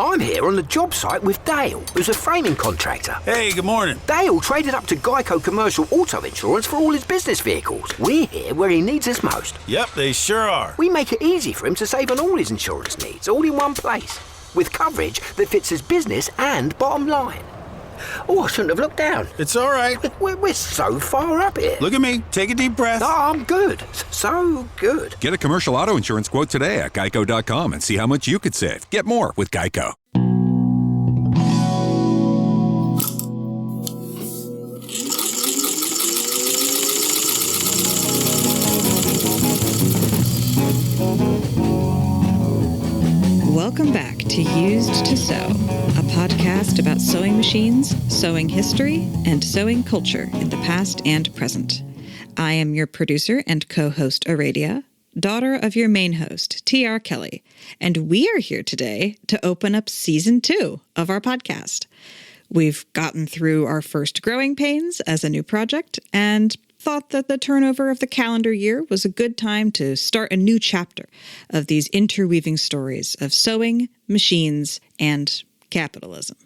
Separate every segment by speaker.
Speaker 1: I'm here on the job site with Dale, who's a framing contractor.
Speaker 2: Hey, good morning.
Speaker 1: Dale traded up to Geico Commercial Auto Insurance for all his business vehicles. We're here where he needs us most.
Speaker 2: Yep, they sure are.
Speaker 1: We make it easy for him to save on all his insurance needs, all in one place, with coverage that fits his business and bottom line. Oh, I shouldn't have looked down.
Speaker 2: It's all right.
Speaker 1: We're so far up here.
Speaker 2: Look at me. Take a deep breath.
Speaker 1: Oh, I'm good. So good.
Speaker 3: Get a commercial auto insurance quote today at geico.com and see how much you could save. Get more with Geico.
Speaker 4: Welcome back to Used to Sew, a podcast about sewing machines, sewing history, and sewing culture in the past and present. I am your producer and co-host Aradia, daughter of your main host, T.R. Kelly, and we are here today to open up Season 2 of our podcast. We've gotten through our first growing pains as a new project and thought that the turnover of the calendar year was a good time to start a new chapter of these interweaving stories of sewing, machines, and capitalism.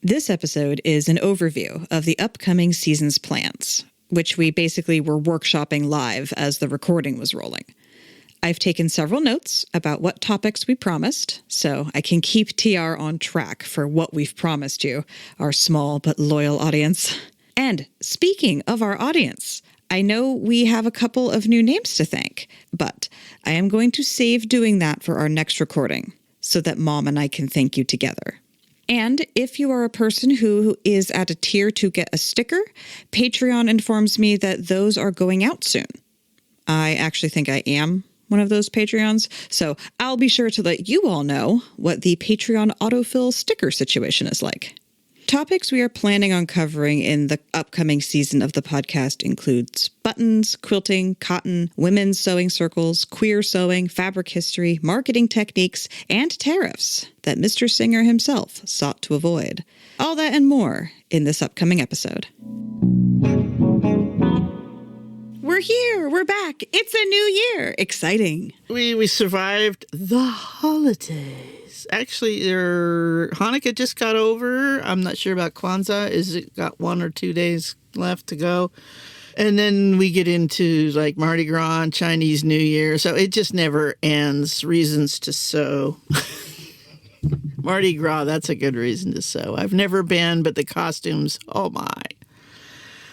Speaker 4: This episode is an overview of the upcoming season's plans, which we basically were workshopping live as the recording was rolling. I've taken several notes about what topics we promised, so I can keep TR on track for what we've promised you, our small but loyal audience. And speaking of our audience, I know we have a couple of new names to thank, but I am going to save doing that for our next recording so that Mom and I can thank you together. And if you are a person who is at a tier to get a sticker, Patreon informs me that those are going out soon. I actually think I am one of those Patreons, so I'll be sure to let you all know what the Patreon autofill sticker situation is like. Topics we are planning on covering in the upcoming season of the podcast includes buttons, quilting, cotton, women's sewing circles, queer sewing, fabric history, marketing techniques, and tariffs that Mr. Singer himself sought to avoid. All that and more in this upcoming episode. We're here. We're back. It's a new year. Exciting.
Speaker 5: We survived the holidays. Actually, Hanukkah just got over. I'm not sure about Kwanzaa. Is it got 1 or 2 days left to go? And then we get into like Mardi Gras and Chinese New Year. So it just never ends. Reasons to sew. Mardi Gras, that's a good reason to sew. I've never been, but the costumes, oh my.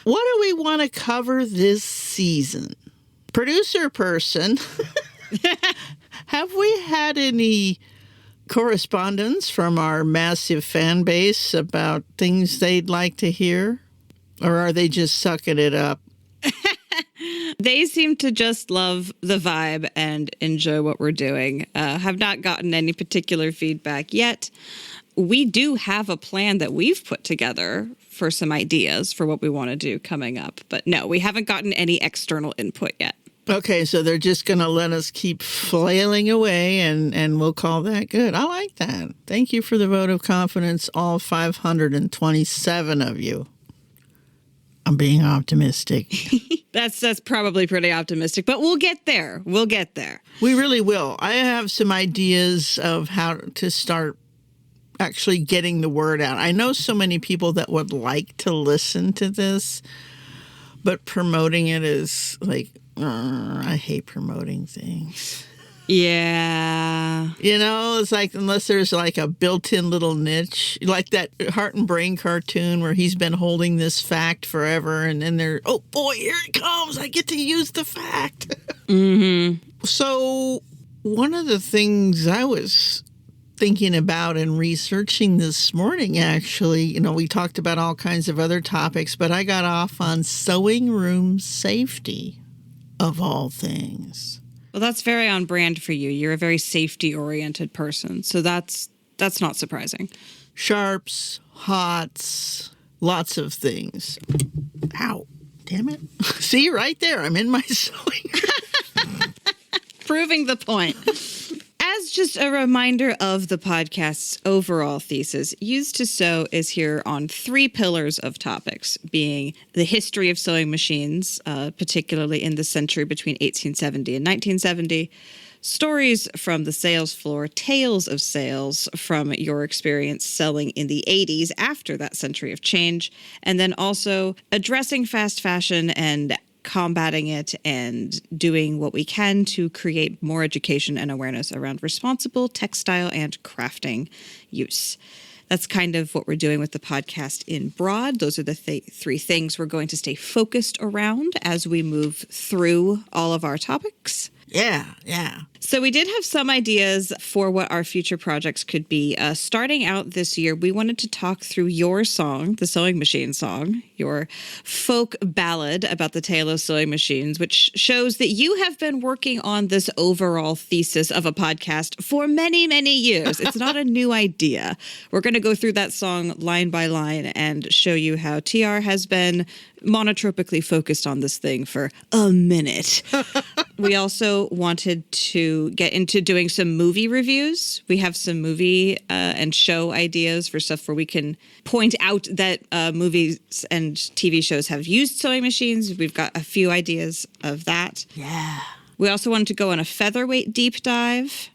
Speaker 5: What do we want to cover this season? Producer person, have we had any correspondence from our massive fan base about things they'd like to hear? Or are they just sucking it up?
Speaker 4: They seem to just love the vibe and enjoy what we're doing. Have not gotten any particular feedback yet. We do have a plan that we've put together for some ideas for what we want to do coming up. But no, we haven't gotten any external input yet.
Speaker 5: Okay, so they're just going to let us keep flailing away, and we'll call that good. I like that. Thank you for the vote of confidence, all 527 of you. I'm being optimistic.
Speaker 4: That's probably pretty optimistic, but we'll get there. We'll get there.
Speaker 5: We really will. I have some ideas of how to start actually getting the word out. I know so many people that would like to listen to this, but promoting it is like, I hate promoting things.
Speaker 4: Yeah.
Speaker 5: You know, it's like, unless there's like a built-in little niche, like that Heart and Brain cartoon where he's been holding this fact forever, and then they're, oh boy, here it comes, I get to use the fact.
Speaker 4: Mm-hmm.
Speaker 5: So one of the things I was thinking about and researching this morning, actually, you know, we talked about all kinds of other topics, but I got off on sewing room safety, of all things.
Speaker 4: Well, that's very on brand for you. You're a very safety-oriented person, so that's not surprising.
Speaker 5: Sharps, hots, lots of things. Ow, damn it. See, right there, I'm in my sewing room.
Speaker 4: Proving the point. As just a reminder of the podcast's overall thesis, Used to Sew is here on 3 pillars of topics, being the history of sewing machines, particularly in the century between 1870 and 1970, stories from the sales floor, tales of sales from your experience selling in the 80s after that century of change, and then also addressing fast fashion and combating it and doing what we can to create more education and awareness around responsible textile and crafting use. That's kind of what we're doing with the podcast in broad. Those are the three things we're going to stay focused around as we move through all of our topics.
Speaker 5: Yeah.
Speaker 4: So we did have some ideas for what our future projects could be. Starting out this year, we wanted to talk through your song, the Sewing Machine song, your folk ballad about the tale of sewing machines, which shows that you have been working on this overall thesis of a podcast for many, many years. It's not a new idea. We're going to go through that song line by line and show you how TR has been monotropically focused on this thing for a minute. We also wanted to get into doing some movie reviews. We have some movie and show ideas for stuff where we can point out that movies and TV shows have used sewing machines. We've got a few ideas of that.
Speaker 5: Yeah.
Speaker 4: We also wanted to go on a featherweight deep dive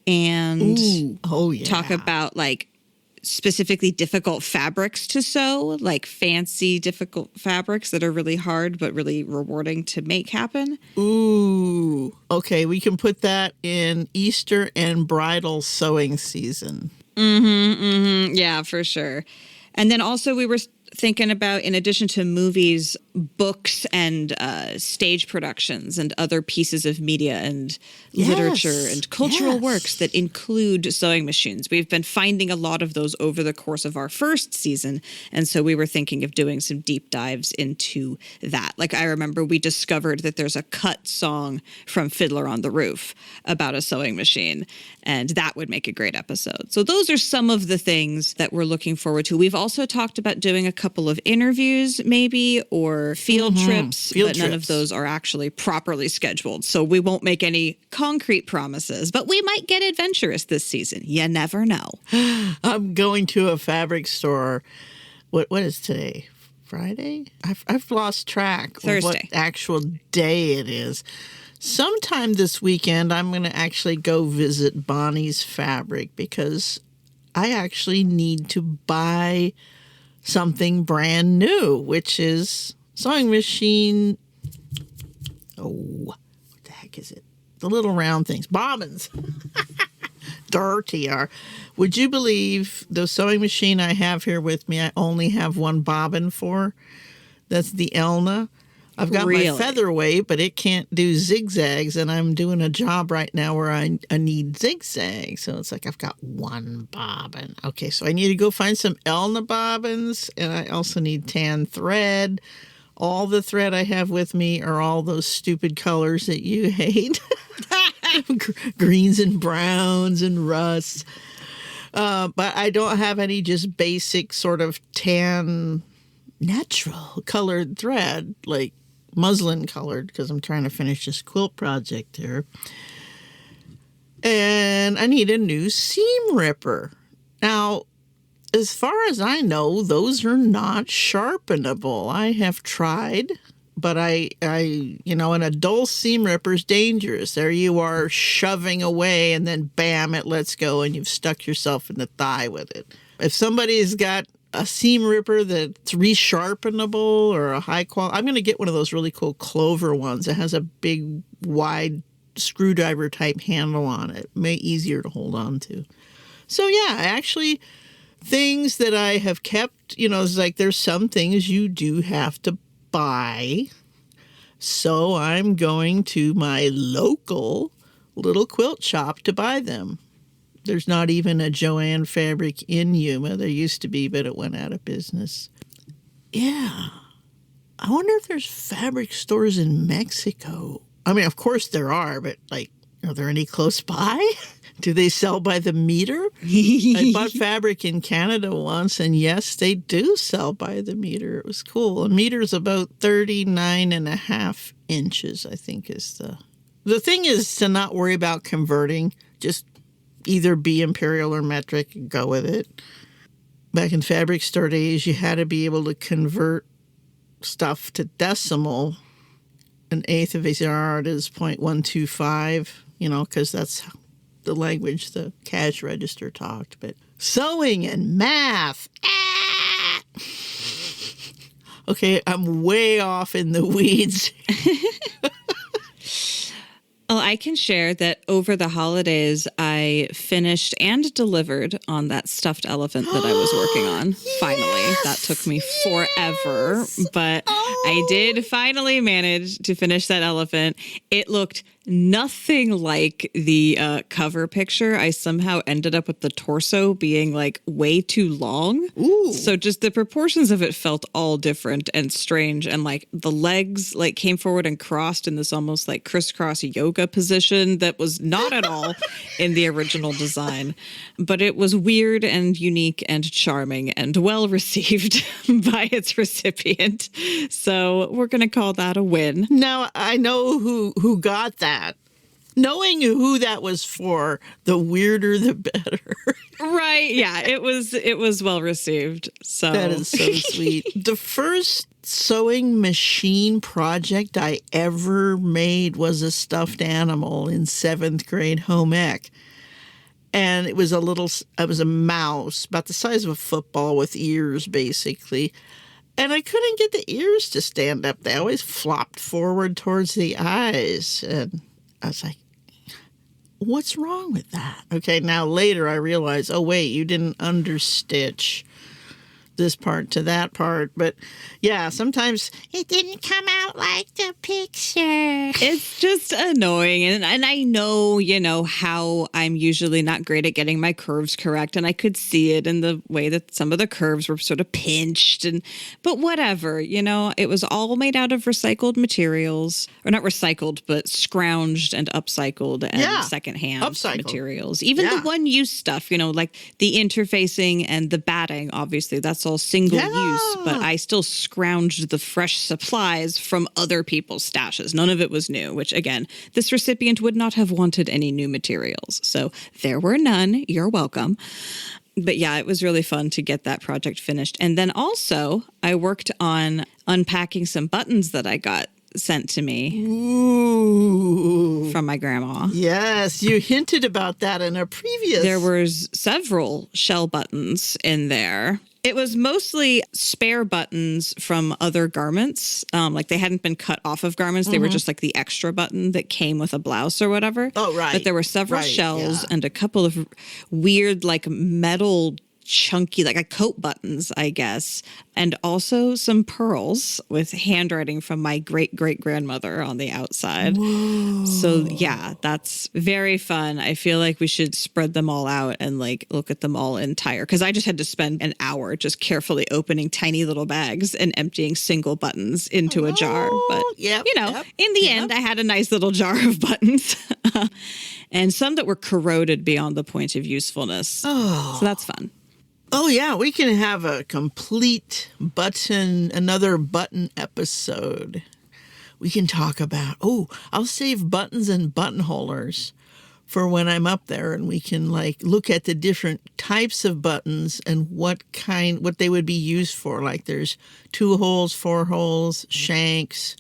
Speaker 4: and talk about like specifically difficult fabrics to sew, like fancy, difficult fabrics that are really hard but really rewarding to make happen.
Speaker 5: Ooh. Okay, we can put that in Easter and bridal sewing season.
Speaker 4: Yeah, for sure. And then also we were thinking about, in addition to movies, books and stage productions and other pieces of media and literature and cultural works that include sewing machines. We've been finding a lot of those over the course of our first season, and so we were thinking of doing some deep dives into that. Like, I remember we discovered that there's a cut song from Fiddler on the Roof about a sewing machine, and that would make a great episode. So those are some of the things that we're looking forward to. We've also talked about doing a couple of interviews maybe, or field trips, but none of those are actually properly scheduled. So we won't make any concrete promises, but we might get adventurous this season. You never know.
Speaker 5: I'm going to a fabric store. What is today? Friday? I've lost track of what actual day it is. Sometime this weekend, I'm going to actually go visit Bonnie's Fabric because I actually need to buy something brand new, which is sewing machine. Oh, what the heck is it? The little round things, bobbins. Dirty are. Would you believe the sewing machine I have here with me, I only have one bobbin for? That's the Elna. I've got my featherweight, but it can't do zigzags, and I'm doing a job right now where I need zigzags. So it's like I've got one bobbin. Okay, so I need to go find some Elna bobbins, and I also need tan thread. All the thread I have with me are all those stupid colors that you hate. Greens and browns and rusts. But I don't have any just basic sort of tan, natural colored thread, like muslin colored, because I'm trying to finish this quilt project here. And I need a new seam ripper. Now, as far as I know, those are not sharpenable. I have tried, but I an adult seam ripper is dangerous. There you are shoving away, and then bam, it lets go, and you've stuck yourself in the thigh with it. If somebody's got a seam ripper that's resharpenable or a high quality, I'm going to get one of those really cool Clover ones that has a big, wide screwdriver type handle on it. Easier to hold on to. So yeah, actually, things that I have kept, it's like there's some things you do have to buy. So I'm going to my local little quilt shop to buy them. There's not even a Joanne Fabric in Yuma. There used to be, but it went out of business. Yeah. I wonder if there's fabric stores in Mexico. I mean, of course there are, but are there any close by? Do they sell by the meter? I bought fabric in Canada once, and yes, they do sell by the meter. It was cool. A meter is about 39.5 inches, I think is the thing is to not worry about converting. Just either be imperial or metric and go with it. Back in fabric store days, you had to be able to convert stuff to decimal. An eighth of a yard is 0.125. because that's the language the cash register talked. But sewing and math. Ah! Okay, I'm way off in the weeds.
Speaker 4: Well, I can share that over the holidays, I finished and delivered on that stuffed elephant that I was working on. Finally, that took me forever, but I did finally manage to finish that elephant. It looked nothing like the cover picture. I somehow ended up with the torso being like way too long.
Speaker 5: Ooh.
Speaker 4: So just the proportions of it felt all different and strange. And like the legs like came forward and crossed in this almost like crisscross yoga position that was not at all in the original design. But it was weird and unique and charming and well received by its recipient. So we're going to call that a win.
Speaker 5: Now, I know who got that. Knowing who that was for, the weirder the better.
Speaker 4: Right. Yeah, it was well received. So
Speaker 5: That is so sweet. The first sewing machine project I ever made was a stuffed animal in 7th grade home ec. And it was a mouse about the size of a football with ears, basically. And I couldn't get the ears to stand up. They always flopped forward towards the eyes. And I was like, what's wrong with that? Okay, now later I realized, oh, wait, you didn't understitch this part to that part. But yeah, sometimes it didn't come out like the picture.
Speaker 4: It's just annoying. And I know, how I'm usually not great at getting my curves correct. And I could see it in the way that some of the curves were sort of pinched. But whatever, it was all made out of recycled materials. Or not recycled, but scrounged and upcycled and secondhand materials. Even the one-use stuff, like the interfacing and the batting, obviously, that's all single use. But I still scrounged the fresh supplies from other people's stashes. None of it was new, which again, this recipient would not have wanted any new materials. So there were none. You're welcome. But yeah, it was really fun to get that project finished. And then also I worked on unpacking some buttons that I got sent to me from my grandma.
Speaker 5: Yes, you hinted about that in a previous.
Speaker 4: There was several shell buttons in there. It was mostly spare buttons from other garments. Like they hadn't been cut off of garments. They were just like the extra button that came with a blouse or whatever.
Speaker 5: Oh, right.
Speaker 4: But there were several shells and a couple of weird like metal chunky, like a coat buttons, I guess, and also some pearls with handwriting from my great-great-grandmother on the outside. Whoa. So yeah, that's very fun. I feel like we should spread them all out and like look at them all entire, because I just had to spend an hour just carefully opening tiny little bags and emptying single buttons into a jar. But in the end, I had a nice little jar of buttons. And some that were corroded beyond the point of usefulness. Oh. So that's fun.
Speaker 5: Oh, yeah, we can have a complete another button episode. We can talk about, I'll save buttons and buttonholers for when I'm up there, and we can like look at the different types of buttons and what they would be used for. Like there's 2 holes, 4 holes, shanks.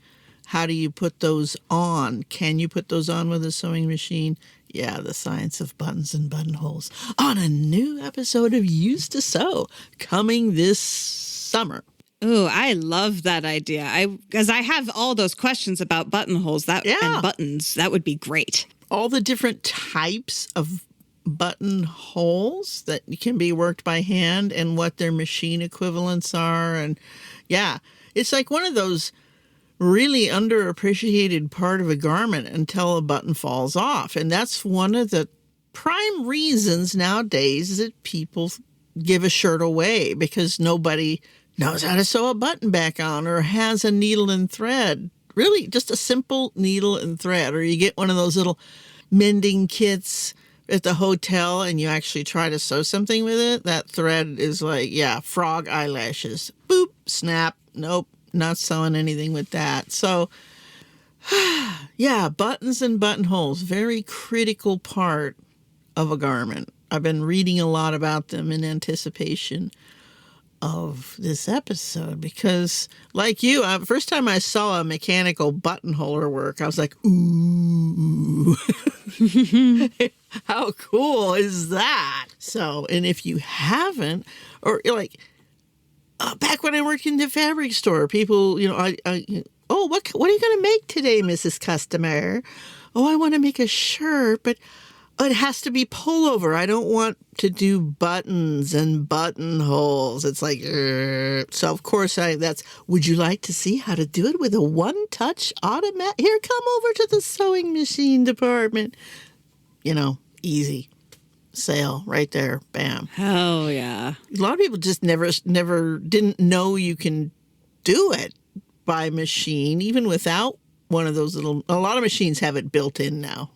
Speaker 5: How do you put those on? Can you put those on with a sewing machine? Yeah, the science of buttons and buttonholes on a new episode of Used to Sew coming this summer.
Speaker 4: Oh, I love that idea. Because I have all those questions about buttonholes and buttons. That would be great.
Speaker 5: All the different types of buttonholes that can be worked by hand and what their machine equivalents are. And yeah, it's like one of those really underappreciated part of a garment until a button falls off. And that's one of the prime reasons nowadays that people give a shirt away, because nobody knows how to sew a button back on or has a needle and thread. Really, just a simple needle and thread. Or you get one of those little mending kits at the hotel and you actually try to sew something with it. That thread is like, frog eyelashes. Boop, snap, nope. Not sewing anything with that. So, buttons and buttonholes, very critical part of a garment. I've been reading a lot about them in anticipation of this episode because, like you, first time I saw a mechanical buttonholer work, I was like, ooh, how cool is that? So, and if you haven't, or like, back when I worked in the fabric store, people, oh, what are you going to make today, Mrs. Customer? Oh, I want to make a shirt, but it has to be pullover. I don't want to do buttons and buttonholes. It's like, so of course would you like to see how to do it with a one-touch automatic? Here, come over to the sewing machine department. Easy. Sale right there. Bam.
Speaker 4: Oh, yeah.
Speaker 5: A lot of people just never didn't know you can do it by machine, even without one of those a lot of machines have it built in now.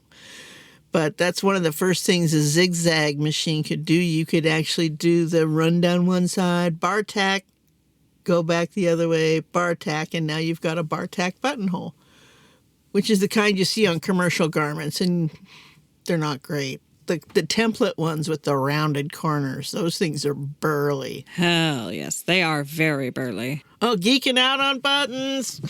Speaker 5: But that's one of the first things a zigzag machine could do. You could actually do the run down one side, bar tack, go back the other way, bar tack, and now you've got a bar tack buttonhole, which is the kind you see on commercial garments, and they're not great. The template ones with the rounded corners, those things are burly.
Speaker 4: Hell yes, they are very burly.
Speaker 5: Oh, geeking out on buttons.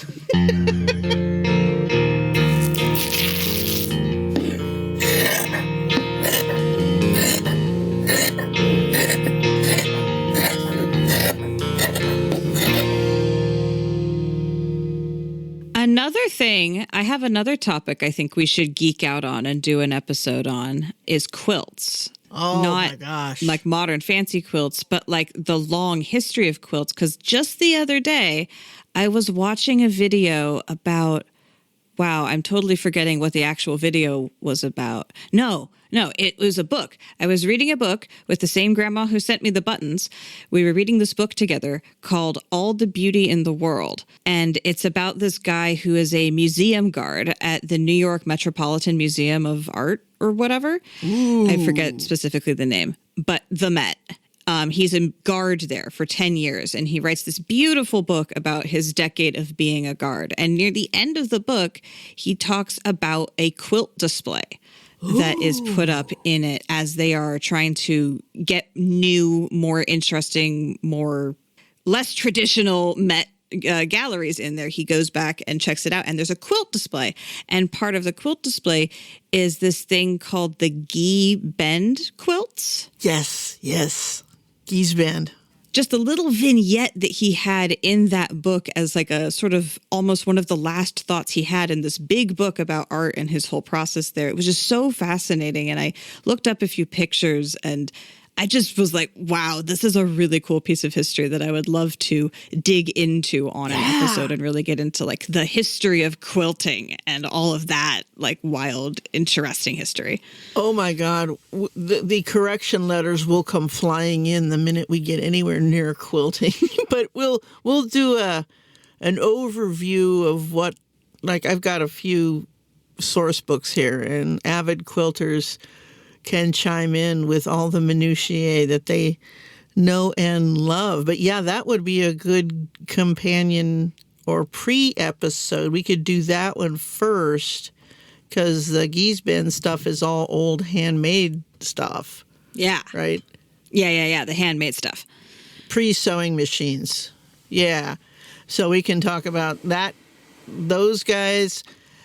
Speaker 4: Another thing, I have another topic I think we should geek out on and do an episode on is quilts.
Speaker 5: Oh,
Speaker 4: Not
Speaker 5: my gosh.
Speaker 4: like modern fancy quilts, but like the long history of quilts. Because just the other day, I was watching a video about, wow, I'm totally forgetting what the actual video was about. No, it was a book. I was reading a book with the same grandma who sent me the buttons. We were reading this book together called All the Beauty in the World. And it's about this guy who is a museum guard at the New York Metropolitan Museum of Art or whatever. Ooh. I forget specifically the name, but the Met. He's a guard there for 10 years, and he writes this beautiful book about his decade of being a guard. And near the end of the book, he talks about a quilt display that is put up in it as they are trying to get new, more interesting, less traditional Met galleries in there. He goes back and checks it out, and there's a quilt display. And part of the quilt display is this thing called the Gee Bend quilts.
Speaker 5: Yes. Gee's Bend.
Speaker 4: Just a little vignette that he had in that book as like a sort of almost one of the last thoughts he had in this big book about art and his whole process there. It was just so fascinating. And I looked up a few pictures and I just was like, wow, this is a really cool piece of history that I would love to dig into on an episode and really get into like the history of quilting and all of that, like wild, interesting history.
Speaker 5: Oh my God. The correction letters will come flying in the minute we get anywhere near quilting. But we'll do an overview of what, like I've got a few source books here, and avid quilters can chime in with all the minutiae that they know and love. But yeah, that would be a good companion or pre-episode. We could do that one first because the Gee's Bend stuff is all old handmade stuff.
Speaker 4: Yeah.
Speaker 5: Right?
Speaker 4: Yeah. The handmade stuff.
Speaker 5: Pre-sewing machines. Yeah. So we can talk about those guys,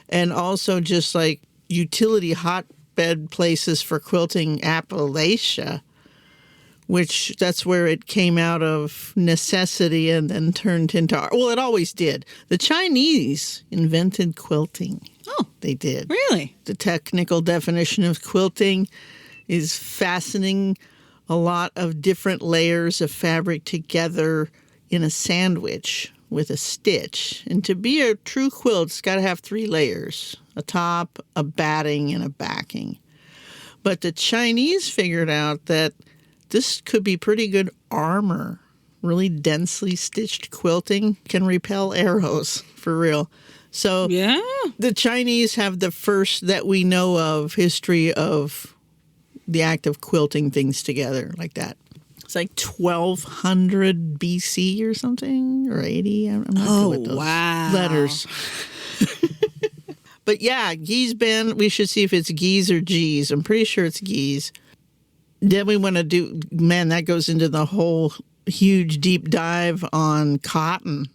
Speaker 5: and also just like utility hotbed places for quilting, Appalachia, which that's where it came out of necessity and then turned into art. Well, it always did. The Chinese invented quilting.
Speaker 4: Oh,
Speaker 5: they did.
Speaker 4: Really?
Speaker 5: The technical definition of quilting is fastening a lot of different layers of fabric together in a sandwich with a stitch. And to be a true quilt, it's got to have 3 layers: a top, a batting, and a backing. But the Chinese figured out that this could be pretty good armor. Really densely stitched quilting can repel arrows, for real. So
Speaker 4: yeah,
Speaker 5: the Chinese have the first that we know of history of the act of quilting things together like that. It's like 1200 BC or something, or 80. I'm not good with those letters. But yeah, Gee's Bend, we should see if it's Gee's or G's. I'm pretty sure it's Gee's. Then we want to do, man, that goes into the whole huge deep dive on cotton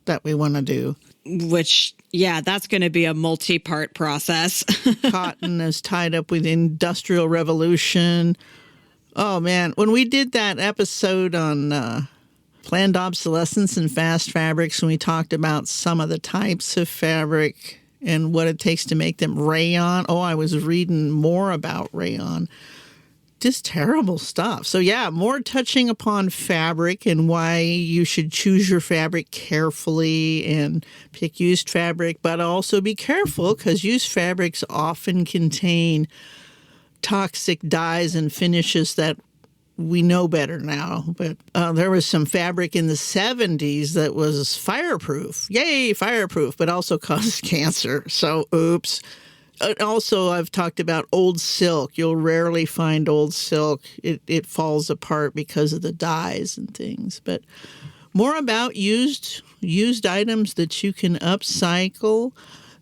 Speaker 5: that we want to do.
Speaker 4: Which, yeah, that's going to be a multi-part process.
Speaker 5: Cotton is tied up with the Industrial Revolution. Oh, man. When we did that episode on planned obsolescence and fast fabrics, and we talked about some of the types of fabric and what it takes to make them rayon. Oh, I was reading more about rayon. Just terrible stuff. So, yeah, more touching upon fabric and why you should choose your fabric carefully and pick used fabric, but also be careful because used fabrics often contain toxic dyes and finishes that we know better now. But there was some fabric in the 70s that was fireproof. Yay, fireproof, but also caused cancer. So, oops. Also, I've talked about old silk. You'll rarely find old silk. It falls apart because of the dyes and things. But more about used items that you can upcycle.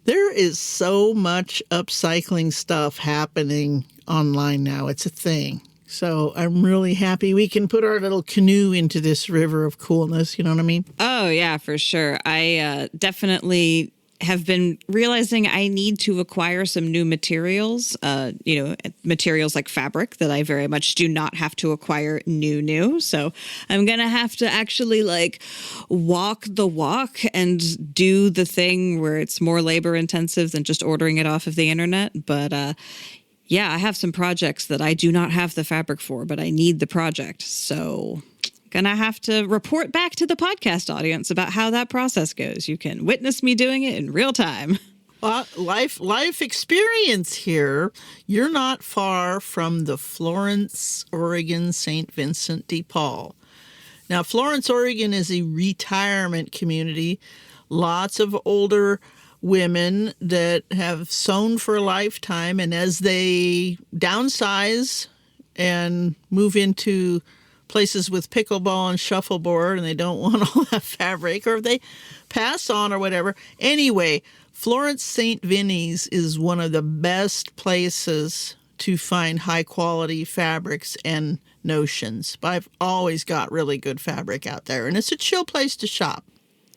Speaker 5: There is so much upcycling stuff happening online now. It's a thing. So I'm really happy we can put our little canoe into this river of coolness. You know what I mean?
Speaker 4: Oh, yeah, for sure. I definitely have been realizing I need to acquire some new materials, materials like fabric that I very much do not have to acquire new. So I'm going to have to actually walk the walk and do the thing where it's more labor intensive than just ordering it off of the internet. But yeah, I have some projects that I do not have the fabric for, but I need the project. So gonna have to report back to the podcast audience about how that process goes. You can witness me doing it in real time.
Speaker 5: Well, life experience here. You're not far from the Florence, Oregon, St. Vincent de Paul. Now, Florence, Oregon is a retirement community. Lots of older women that have sewn for a lifetime, and as they downsize and move into places with pickleball and shuffleboard and they don't want all that fabric, or they pass on or whatever. Anyway, Florence St. Vinny's is one of the best places to find high quality fabrics and notions. But I've always got really good fabric out there, and it's a chill place to shop.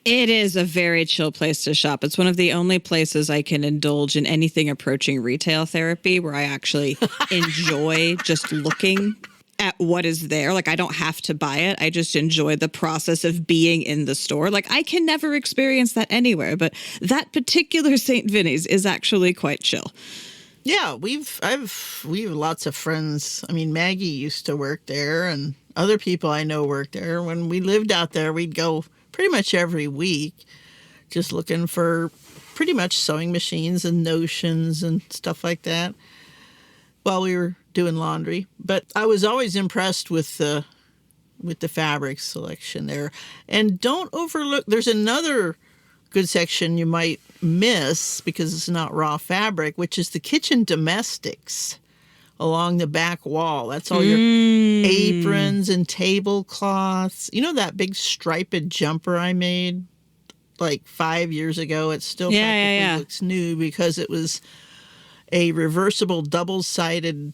Speaker 4: It is a very chill place to shop. It's one of the only places I can indulge in anything approaching retail therapy where I actually enjoy just looking at what is there. I don't have to buy it. I just enjoy the process of being in the store. I can never experience that anywhere, but that particular St. Vinny's is actually quite chill.
Speaker 5: Yeah, we have lots of friends. I mean, Maggie used to work there, and other people I know work there. When we lived out there, we'd go pretty much every week, just looking for pretty much sewing machines and notions and stuff like that while we were doing laundry. But I was always impressed with the fabric selection there. And don't overlook, there's another good section you might miss because it's not raw fabric, which is the kitchen domestics along the back wall. That's all your aprons and tablecloths. You know that big striped jumper I made 5 years ago? It still practically looks new because it was a reversible double-sided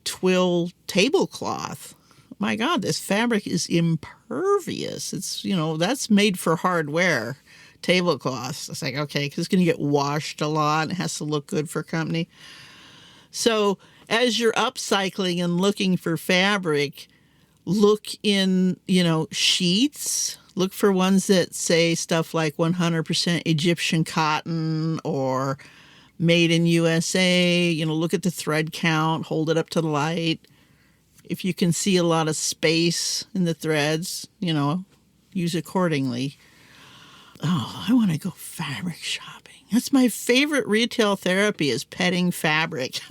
Speaker 5: twill tablecloth. My God, this fabric is impervious. It's, that's made for hardware tablecloths. It's okay, because it's going to get washed a lot and it has to look good for company. So as you're upcycling and looking for fabric, look in, sheets. Look for ones that say stuff like 100% Egyptian cotton or made in USA. Look at the thread count, hold it up to the light. If you can see a lot of space in the threads, use accordingly. Oh, I want to go fabric shopping. That's my favorite retail therapy, is petting fabric.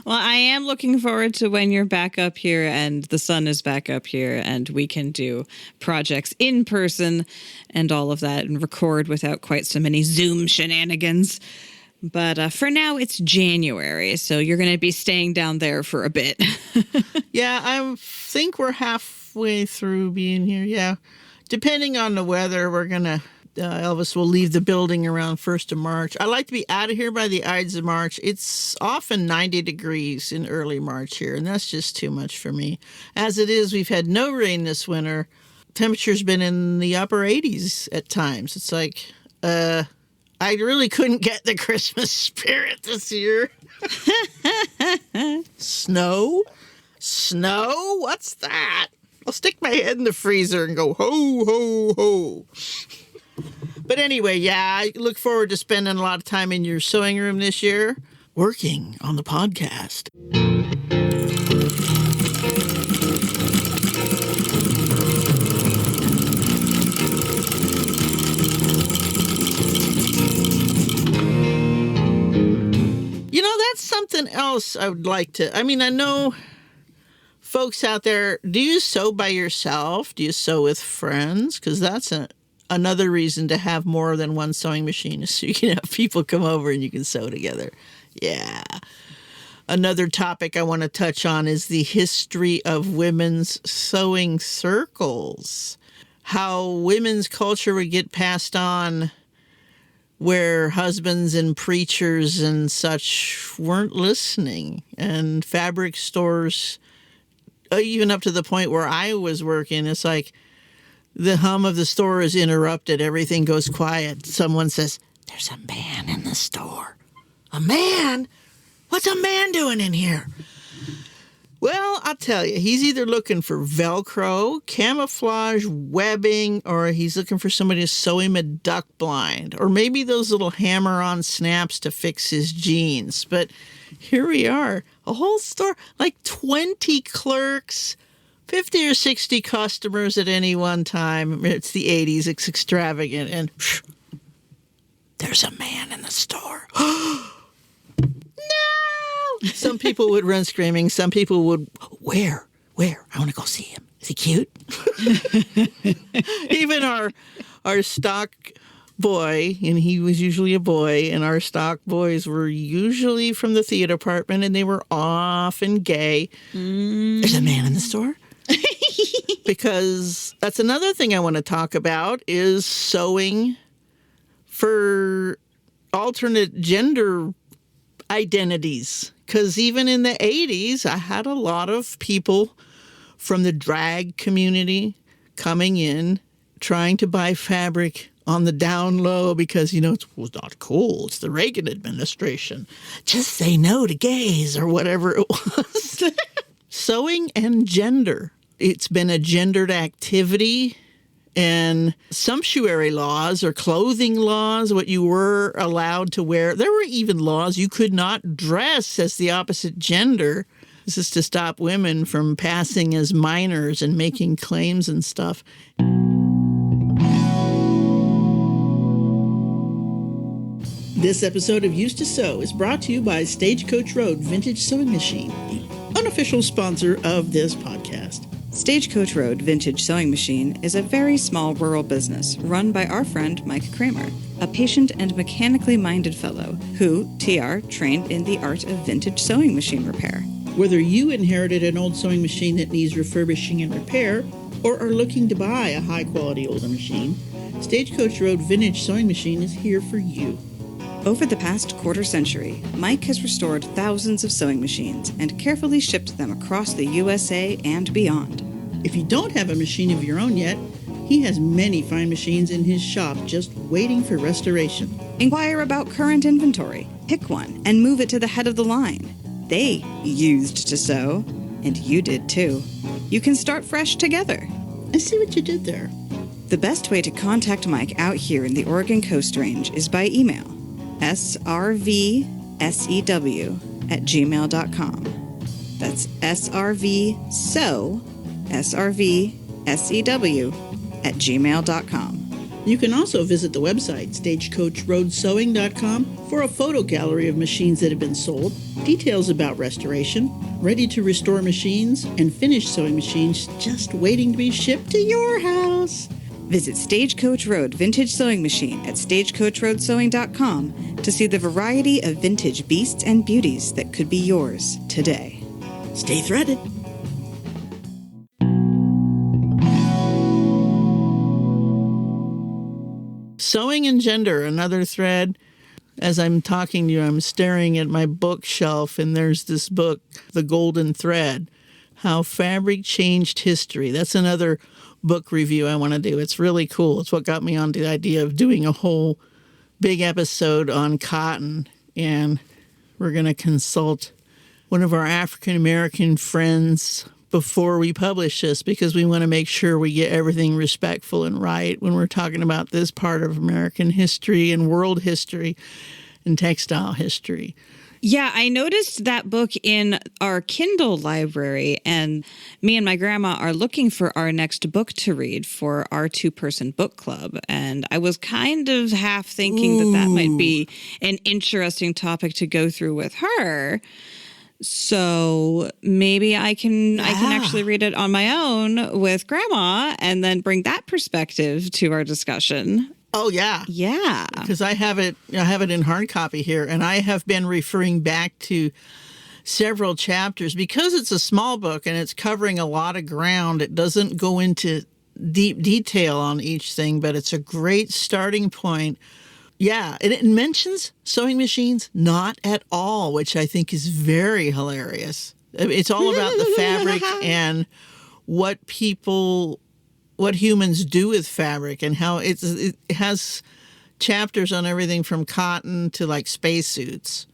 Speaker 4: Well, I am looking forward to when you're back up here and the sun is back up here and we can do projects in person and all of that and record without quite so many Zoom shenanigans. But for now, it's January, so you're going to be staying down there for a bit.
Speaker 5: Yeah, I think we're halfway through being here. Yeah. Depending on the weather, we're going to Elvis will leave the building around 1st of March. I like to be out of here by the Ides of March. It's often 90 degrees in early March here, and that's just too much for me. As it is, we've had no rain this winter. Temperature's been in the upper 80s at times. It's like, I really couldn't get the Christmas spirit this year. Snow? Snow? What's that? I'll stick my head in the freezer and go, ho, ho, ho. But anyway, yeah, I look forward to spending a lot of time in your sewing room this year, working on the podcast. You know, that's something else I would like to, I know folks out there, do you sew by yourself? Do you sew with friends? Because that's another reason to have more than one sewing machine is so you can have people come over and you can sew together. Yeah. Another topic I want to touch on is the history of women's sewing circles. How women's culture would get passed on where husbands and preachers and such weren't listening. And fabric stores, even up to the point where I was working, it's like the hum of the store is interrupted. Everything goes quiet. Someone says, "There's a man in the store." A man? What's a man doing in here? Well, I'll tell you, he's either looking for Velcro, camouflage, webbing, or he's looking for somebody to sew him a duck blind, or maybe those little hammer-on snaps to fix his jeans. But here we are, a whole store, like 20 clerks, 50 or 60 customers at any one time. It's the 80s, it's extravagant, and there's a man in the store. No! Some people would run screaming. Some people would, where? I want to go see him. Is he cute? Even our stock boy, and he was usually a boy, and our stock boys were usually from the theater department, and they were often gay. There's a man in the store? Because that's another thing I want to talk about is sewing for alternate gender identities. Because even in the 80s, I had a lot of people from the drag community coming in, trying to buy fabric on the down low because, it was not cool. It's the Reagan administration. Just say no to gays or whatever it was. Sewing and gender. It's been a gendered activity, and sumptuary laws or clothing laws, what you were allowed to wear. There were even laws you could not dress as the opposite gender. This is to stop women from passing as minors and making claims and stuff. This episode of Used to Sew is brought to you by Stagecoach Road Vintage Sewing Machine, the unofficial sponsor of this podcast.
Speaker 4: Stagecoach Road Vintage Sewing Machine is a very small rural business run by our friend Mike Kramer, a patient and mechanically minded fellow who, TR, trained in the art of vintage sewing machine repair.
Speaker 5: Whether you inherited an old sewing machine that needs refurbishing and repair, or are looking to buy a high-quality older machine, Stagecoach Road Vintage Sewing Machine is here for you.
Speaker 4: Over the past quarter century, Mike has restored thousands of sewing machines and carefully shipped them across the USA and beyond.
Speaker 5: If you don't have a machine of your own yet, he has many fine machines in his shop just waiting for restoration.
Speaker 4: Inquire about current inventory, pick one, and move it to the head of the line. They used to sew, and you did too. You can start fresh together.
Speaker 5: I see what you did there.
Speaker 4: The best way to contact Mike out here in the Oregon Coast Range is by email, srvsew@gmail.com. That's srvsew, srvsew@gmail.com.
Speaker 5: You can also visit the website, stagecoachroadsewing.com, for a photo gallery of machines that have been sold, details about restoration, ready-to-restore machines, and finished sewing machines just waiting to be shipped to your house.
Speaker 4: Visit Stagecoach Road Vintage Sewing Machine at stagecoachroadsewing.com to see the variety of vintage beasts and beauties that could be yours today.
Speaker 5: Stay threaded. Sewing and gender, another thread. As I'm talking to you, I'm staring at my bookshelf, and there's this book, The Golden Thread, How Fabric Changed History. That's another book review I want to do. It's really cool. It's what got me on the idea of doing a whole big episode on cotton, and we're going to consult one of our African-American friends before we publish this, because we want to make sure we get everything respectful and right when we're talking about this part of American history and world history and textile history.
Speaker 4: Yeah, I noticed that book in our Kindle library, and me and my grandma are looking for our next book to read for our 2-person book club. And I was kind of half thinking that might be an interesting topic to go through with her. So maybe I can actually read it on my own with grandma and then bring that perspective to our discussion.
Speaker 5: Oh, yeah.
Speaker 4: Yeah.
Speaker 5: Because I have it in hard copy here, and I have been referring back to several chapters. Because it's a small book and it's covering a lot of ground, it doesn't go into deep detail on each thing, but it's a great starting point. Yeah, and it mentions sewing machines not at all, which I think is very hilarious. It's all about the fabric and what humans do with fabric, and how it has chapters on everything from cotton to like spacesuits.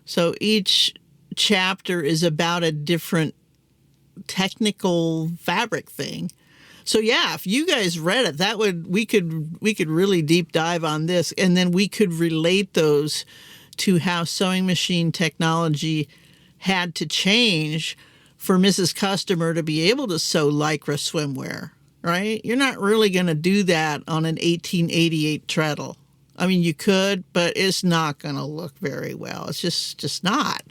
Speaker 5: So each chapter is about a different technical fabric thing. So yeah, if you guys read it, we could really deep dive on this, and then we could relate those to how sewing machine technology had to change for Mrs. Customer to be able to sew Lycra swimwear, right? You're not really going to do that on an 1888 treadle. I mean, you could, but it's not going to look very well. It's just not,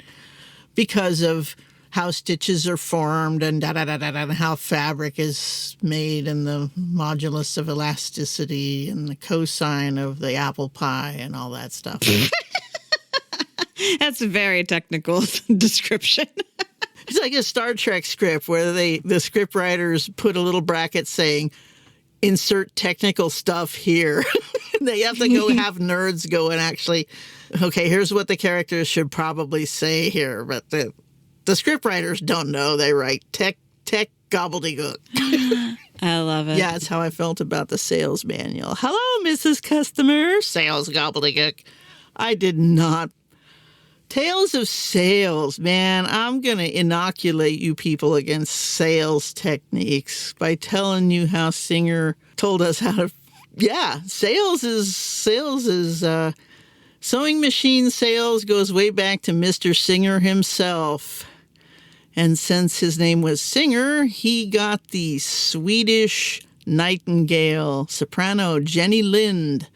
Speaker 5: because of how stitches are formed and and how fabric is made, and the modulus of elasticity and the cosine of the apple pie and all that stuff.
Speaker 4: That's a very technical description.
Speaker 5: It's like a Star Trek script where the script writers put a little bracket saying, insert technical stuff here. They have to go have nerds go and actually, okay, here's what the characters should probably say here. But the script writers don't know. They write tech gobbledygook.
Speaker 4: I love it.
Speaker 5: Yeah, that's how I felt about the sales manual. Hello, Mrs. Customer. Sales gobbledygook. I did not. Tales of sales, man. I'm going to inoculate you people against sales techniques by telling you how Singer told us how to. Yeah, sales is sewing machine sales goes way back to Mr. Singer himself. And since his name was Singer, he got the Swedish nightingale soprano Jenny Lind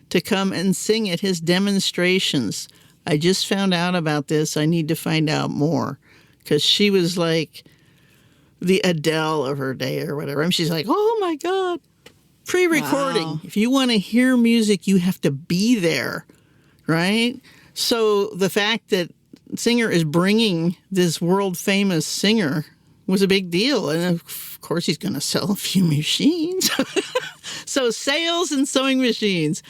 Speaker 5: to come and sing at his demonstrations. I just found out about this. I need to find out more, because she was like the Adele of her day or whatever. And she's like, oh, my God. Pre-recording. Wow. If you want to hear music, you have to be there, right? So the fact that Singer is bringing this world-famous singer was a big deal. And, of course, he's going to sell a few machines. So sales and sewing machines.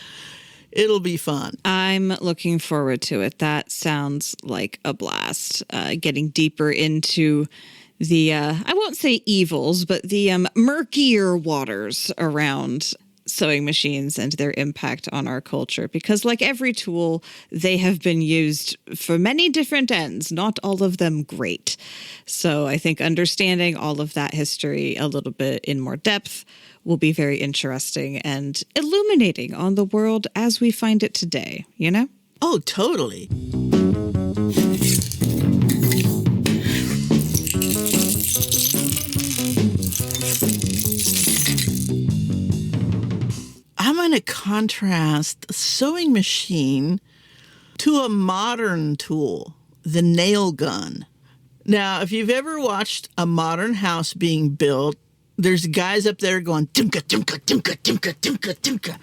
Speaker 5: It'll be fun.
Speaker 4: I'm looking forward to it. That sounds like a blast. Getting deeper into the, I won't say evils, but the murkier waters around sewing machines and their impact on our culture. Because like every tool, they have been used for many different ends, not all of them great. So I think understanding all of that history a little bit in more depth will be very interesting and illuminating on the world as we find it today, you know?
Speaker 5: Oh, totally. I'm going to contrast a sewing machine to a modern tool, the nail gun. Now, if you've ever watched a modern house being built, there's guys up there going, timka, timka, timka, timka, timka, timka.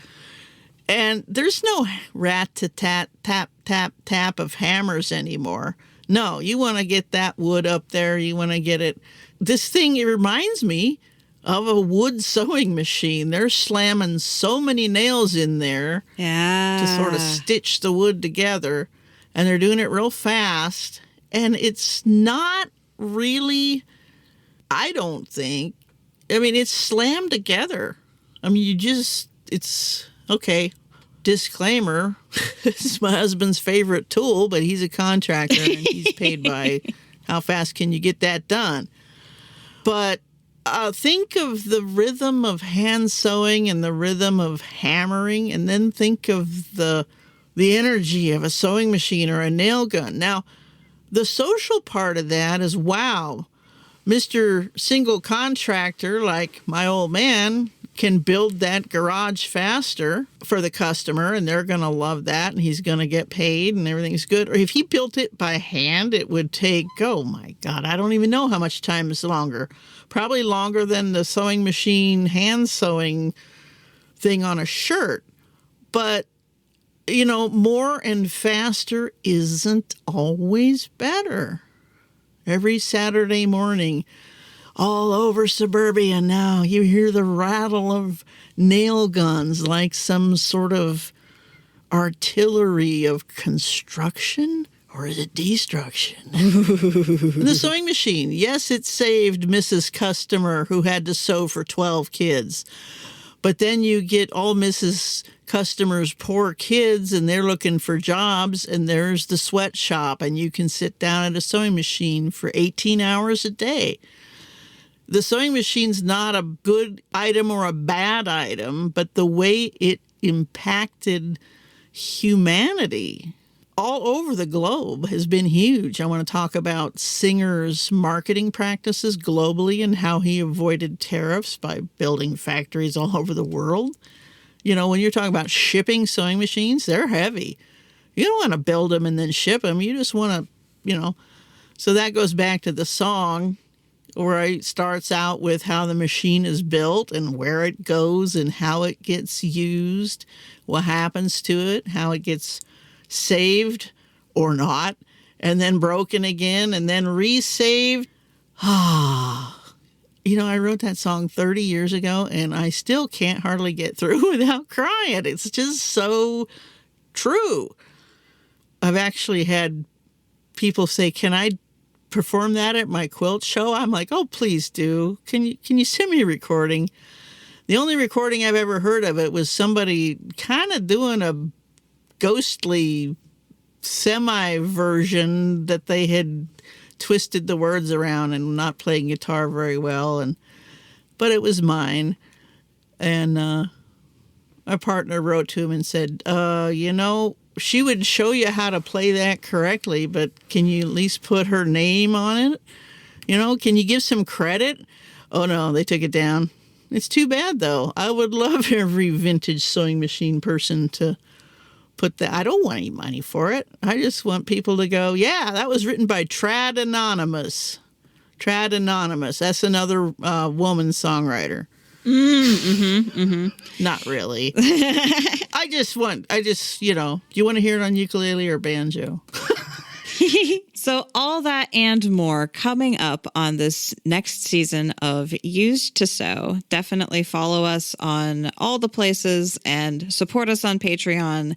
Speaker 5: And there's no rat-tat, tap, tap, tap of hammers anymore. No, you want to get that wood up there. You want to get it. This thing, it reminds me of a wood sewing machine. They're slamming so many nails in there
Speaker 4: Yeah.
Speaker 5: to sort of stitch the wood together, and they're doing it real fast. And it's not really, I don't think, I mean, it's slammed together. I mean, it's, okay, disclaimer, it's my husband's favorite tool, but he's a contractor and he's paid by how fast can you get that done. But think of the rhythm of hand sewing and the rhythm of hammering, and then think of the energy of a sewing machine or a nail gun. Now, the social part of that is, wow, Mr. Single Contractor, like my old man, can build that garage faster for the customer, and they're going to love that, and he's going to get paid, and everything's good. Or if he built it by hand, it would take, oh my God, I don't even know how much time is longer. Probably longer than the sewing machine hand sewing thing on a shirt. But, you know, more and faster isn't always better. Every Saturday morning, all over suburbia now, you hear the rattle of nail guns like some sort of artillery of construction, or is it destruction? The sewing machine. Yes, it saved Mrs. Customer who had to sew for 12 kids. But then you get all Mrs. Customer's poor kids, and they're looking for jobs, and there's the sweatshop, and you can sit down at a sewing machine for 18 hours a day. The sewing machine's not a good item or a bad item, but the way it impacted humanity all over the globe has been huge. I want to talk about Singer's marketing practices globally and how he avoided tariffs by building factories all over the world. You know, when you're talking about shipping sewing machines, they're heavy. You don't want to build them and then ship them. You just want to, you know. So that goes back to the song where it starts out with how the machine is built and where it goes and how it gets used, what happens to it, how it gets saved or not, and then broken again and then resaved. You know, I wrote that song 30 years ago, and I still can't hardly get through without crying. It's just so true. I've actually had people say, can I perform that at my quilt show? I'm like, oh, please do. Can you send me a recording? The only recording I've ever heard of it was somebody kind of doing a ghostly semi-version that they had twisted the words around and not playing guitar very well, but it was mine. And my partner wrote to him and said, you know, she would show you how to play that correctly, but can you at least put her name on it? You know, can you give some credit? Oh no, they took it down. It's too bad though. I would love every vintage sewing machine person to put that. I don't want any money for it. I just want people to go, yeah, that was written by Trad Anonymous. Trad Anonymous. That's another woman songwriter. Not really. I just, you know, do you want to hear it on ukulele or banjo?
Speaker 4: So all that and more coming up on this next season of Used to Sew. Definitely follow us on all the places and support us on Patreon.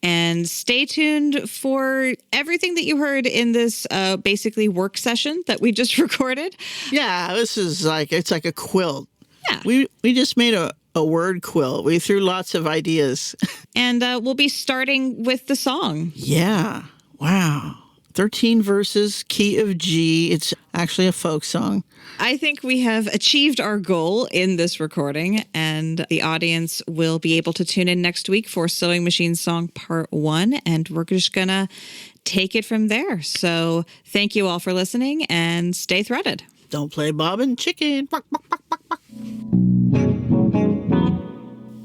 Speaker 4: And stay tuned for everything that you heard in this basically work session that we just recorded.
Speaker 5: Yeah, this is it's like a quilt.
Speaker 4: Yeah.
Speaker 5: We just made a word quilt. We threw lots of ideas.
Speaker 4: And we'll be starting with the song.
Speaker 5: Yeah. Wow. 13 verses, key of G. It's actually a folk song.
Speaker 4: I think we have achieved our goal in this recording, and the audience will be able to tune in next week for Sewing Machine Song Part 1, and we're just going to take it from there. So thank you all for listening, and stay threaded.
Speaker 5: Don't play Bob and Chicken.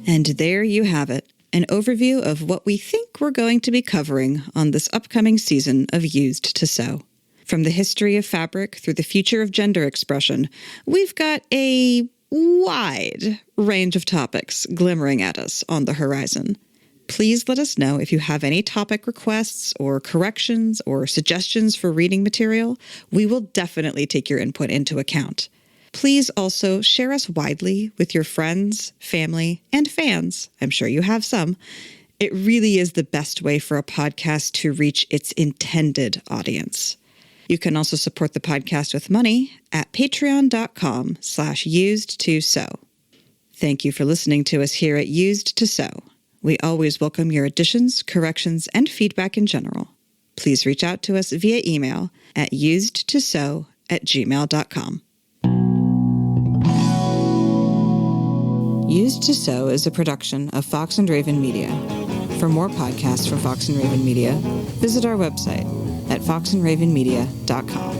Speaker 4: And there you have it. An overview of what we think we're going to be covering on this upcoming season of Used to Sew. From the history of fabric through the future of gender expression, we've got a wide range of topics glimmering at us on the horizon. Please let us know if you have any topic requests or corrections or suggestions for reading material. We will definitely take your input into account. Please also share us widely with your friends, family, and fans. I'm sure you have some. It really is the best way for a podcast to reach its intended audience. You can also support the podcast with money at patreon.com/used2sew. Thank you for listening to us here at Used to Sew. We always welcome your additions, corrections, and feedback in general. Please reach out to us via email at usedtosew@gmail.com. Used to Sew is a production of Fox and Raven Media. For more podcasts from Fox and Raven Media, visit our website at foxandravenmedia.com.